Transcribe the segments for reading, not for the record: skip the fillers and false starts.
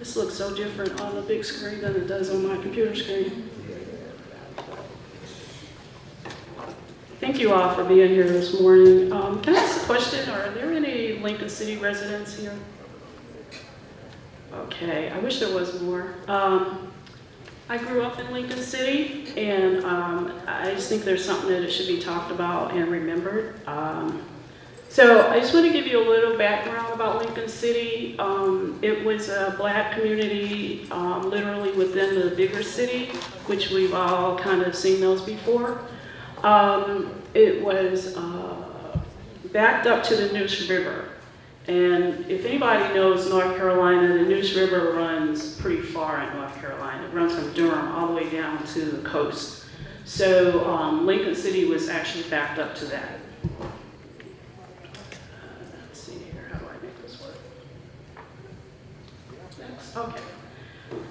This looks so different on the big screen than it does on my computer screen. Thank you all for being here this morning. Can I ask a question? Are there any Lincoln City residents here? Okay, I wish there was more. I grew up in Lincoln City, and I just think there's something that it should be talked about and remembered. So I just want to give you a little background about Lincoln City. It was a black community literally within the bigger city, which we've all kind of seen those before. It was backed up to the Neuse River. And if anybody knows North Carolina, the Neuse River runs pretty far in North Carolina. It runs from Durham all the way down to the coast. So Lincoln City was actually backed up to that. Let's see here, how do I make this work? Next, okay.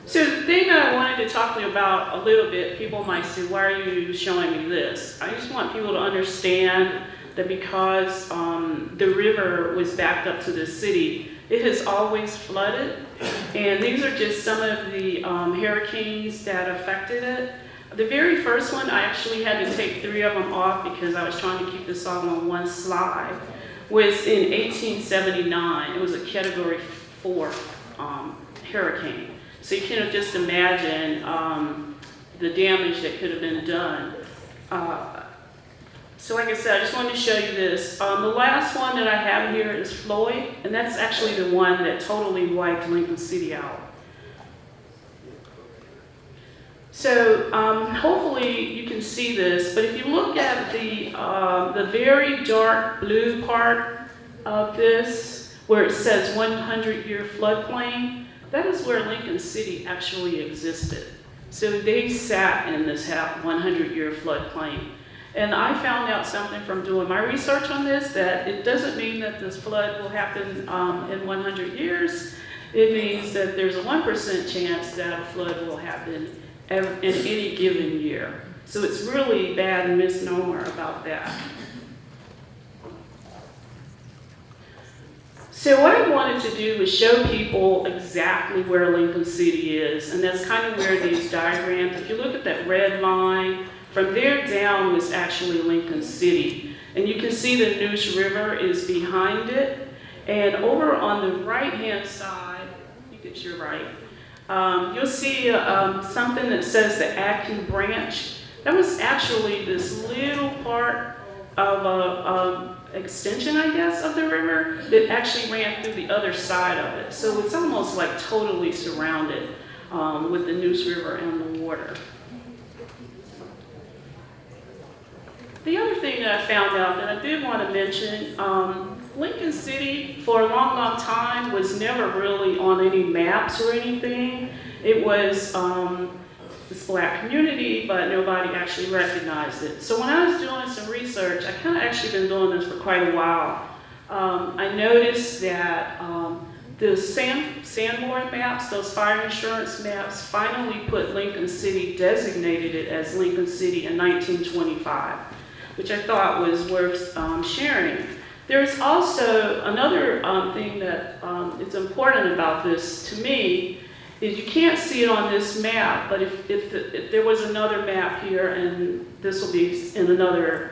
So the thing that I wanted to talk to you about a little bit, people might say, why are you showing me this? I just want people to understand that because the river was backed up to the city, it has always flooded. And these are just some of the hurricanes that affected it. The very first one, I actually had to take 3 of them off because I was trying to keep this all on one slide, was in 1879. It was a Category 4 hurricane. So you can just imagine the damage that could have been done. So like I said, I just wanted to show you this. The last one that I have here is Floyd, and that's actually the one that totally wiped Lincoln City out. So hopefully you can see this, but if you look at the very dark blue part of this, where it says 100-year floodplain, that is where Lincoln City actually existed. So they sat in this 100-year floodplain. And I found out something from doing my research on this, that it doesn't mean that this flood will happen in 100 years. It means that there's a 1% chance that a flood will happen in any given year. So it's really bad misnomer about that. So what I wanted to do was show people exactly where Lincoln City is, and that's kind of where these diagrams, if you look at that red line, from there down was actually Lincoln City. And you can see the Neuse River is behind it. And over on the right-hand side, you get your right, you'll see something that says the Acton Branch. That was actually this little part of a extension, I guess, of the river that actually ran through the other side of it. So it's almost like totally surrounded with the Neuse River and the water. The other thing that I found out that I did want to mention, Lincoln City for a long, long time was never really on any maps or anything. It was this black community, but nobody actually recognized it. So when I was doing some research, I kind of actually been doing this for quite a while. I noticed that the Sanborn maps, those fire insurance maps, finally put Lincoln City, designated it as Lincoln City in 1925, which I thought was worth sharing. There's also another thing that is important about this to me, is you can't see it on this map, but if there was another map here, and this will be in another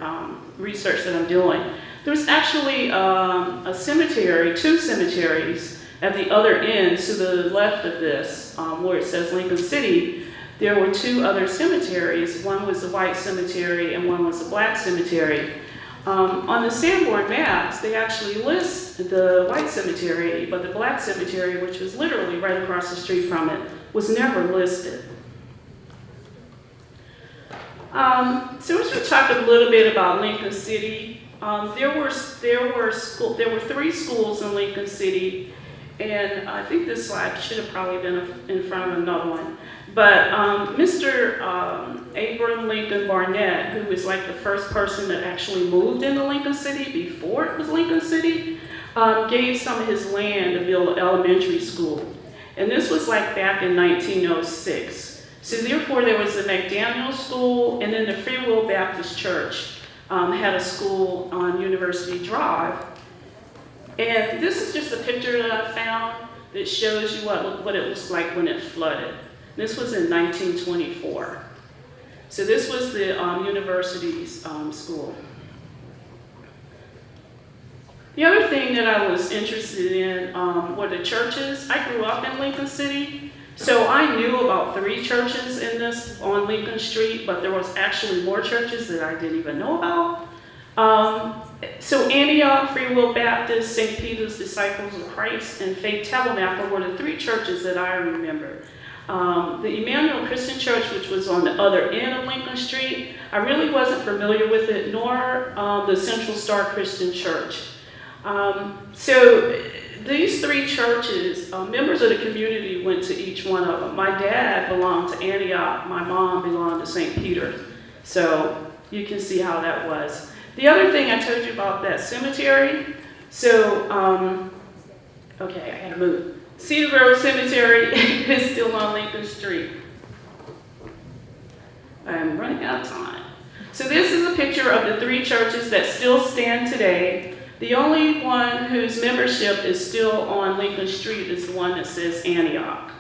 research that I'm doing, there's actually a cemetery, 2 cemeteries at the other end, to the left of this, where it says Lincoln City. There were 2 other cemeteries. One was the white cemetery and one was the black cemetery. On the Sanborn maps, they actually list the white cemetery, but the black cemetery, which was literally right across the street from it, was never listed. So we're going to talk a little bit about Lincoln City. There were 3 schools in Lincoln City, and I think this slide should have probably been in front of another one. But Mr. Abraham Lincoln Barnett, who was like the first person that actually moved into Lincoln City before it was Lincoln City, gave some of his land to build an elementary school. And this was like back in 1906. So therefore there was the McDaniel School, and then the Free Will Baptist Church had a school on University Drive. And this is just a picture that I found. that shows you what it was like when it flooded. This was in 1924. So this was the university's school. The other thing that I was interested in were the churches. I grew up in Lincoln City, so I knew about 3 churches on Lincoln Street, but there was actually more churches that I didn't even know about. So Antioch, Free Will Baptist, St. Peter's Disciples of Christ, and Faith Tabernacle were the 3 churches that I remember. The Emmanuel Christian Church, which was on the other end of Lincoln Street, I really wasn't familiar with it, nor the Central Star Christian Church. So these 3 churches, members of the community went to each one of them. My dad belonged to Antioch, my mom belonged to St. Peter's. So you can see how that was. The other thing I told you about that cemetery, so, okay, I gotta move. Cedar Grove Cemetery is still on Lincoln Street. I'm running out of time. So this is a picture of the 3 churches that still stand today. The only one whose membership is still on Lincoln Street is the one that says Antioch.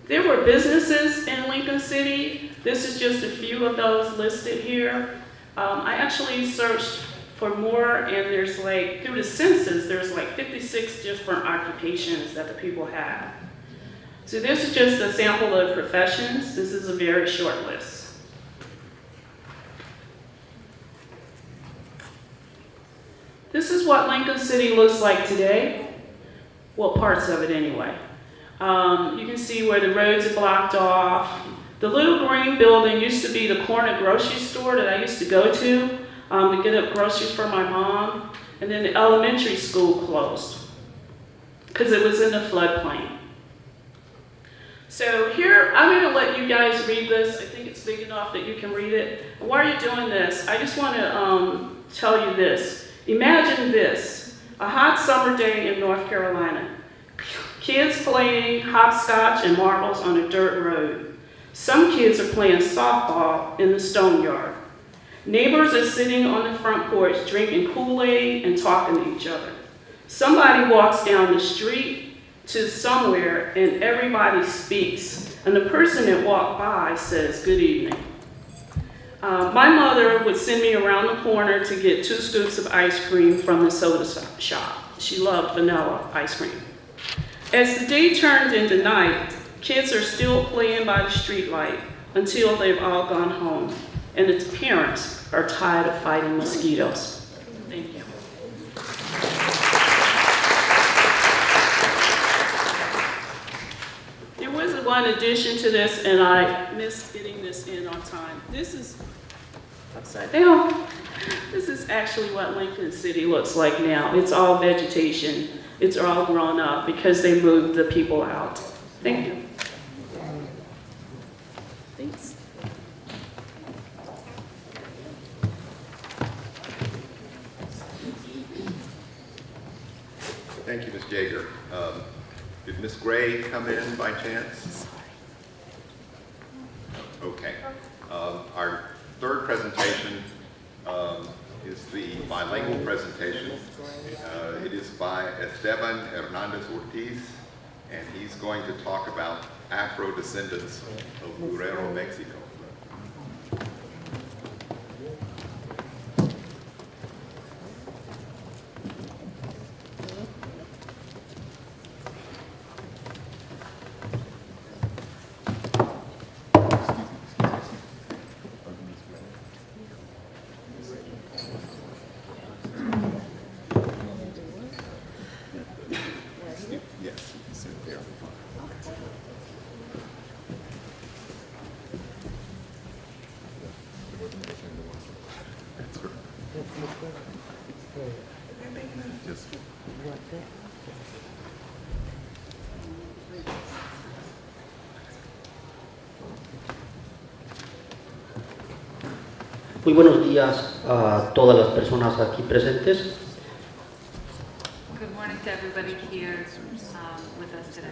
There were businesses in Lincoln City. This is just a few of those listed here. I actually searched for more, and there's like, through the census, there's like 56 different occupations that the people have. So this is just a sample of professions. This is a very short list. This is what Lincoln City looks like today. Well, parts of it anyway. You can see where the roads are blocked off. The little green building used to be the corner grocery store that I used to go to get up groceries for my mom. And then the elementary school closed because it was in the floodplain. So here, I'm going to let you guys read this. I think it's big enough that you can read it. And while you're doing this, I just want to tell you this. Imagine this, a hot summer day in North Carolina. Kids playing hopscotch and marbles on a dirt road. Some kids are playing softball in the stone yard. Neighbors are sitting on the front porch drinking Kool-Aid and talking to each other. Somebody walks down the street to somewhere and everybody speaks. And the person that walked by says, "Good evening." My mother would send me around the corner to get 2 scoops of ice cream from the soda shop. She loved vanilla ice cream. As the day turned into night, kids are still playing by the street light until they've all gone home, and its parents are tired of fighting mosquitoes. Thank you. There was one addition to this, and I missed getting this in on time. This is upside down. This is actually what Lincoln City looks like now. It's all vegetation. It's all grown up because they moved the people out. Thank you. Thanks. Thank you, Ms. Yeager. Did Ms. Gray come in by chance? Okay. Our third presentation is the bilingual presentation. It is by Esteban Hernández Ortiz, and he's going to talk about Afro-descendants of Guerrero, Mexico. Muy buenos días a todas las personas aquí presentes. Good morning to everybody here with us today.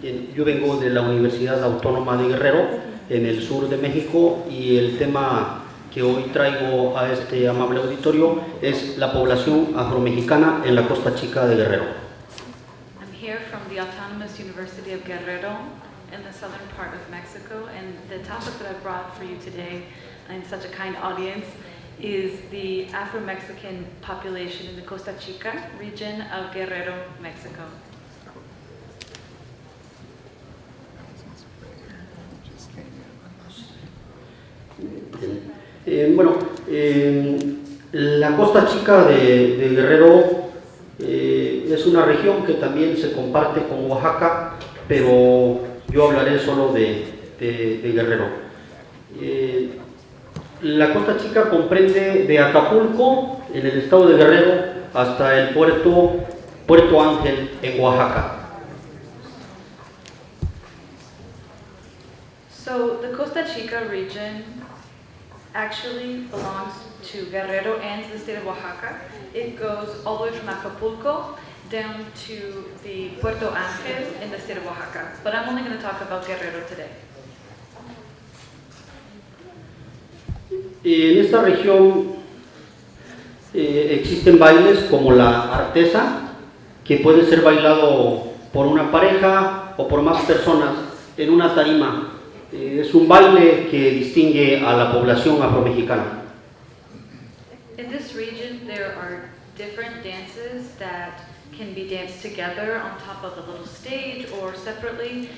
Bien, yo vengo de la Universidad Autónoma de Guerrero, en el sur de México, y el tema que hoy traigo a este amable auditorio es la población afromexicana en la Costa Chica de Guerrero. the Autonomous University of Guerrero in the southern part of Mexico. And the topic that I brought for you today in such a kind audience is the Afro-Mexican population in the Costa Chica region of Guerrero, Mexico. La Costa Chica de Guerrero es una región que también se comparte con Oaxaca, pero yo hablaré solo de Guerrero. La Costa Chica comprende de Acapulco, en el estado de Guerrero, hasta el Puerto Ángel, en Oaxaca. So the Costa Chica region actually belongs to Guerrero and the state of Oaxaca. It goes all the way from Acapulco down to the Puerto Ángel in the state of Oaxaca. But I'm only going to talk about Guerrero today. En esta región existen bailes como la artesa, que puede ser bailado por una pareja o por más personas en una tarima. Es un baile que distingue a la población afromexicana. In this region, there are different dances that can be danced together on top of a little stage or separately.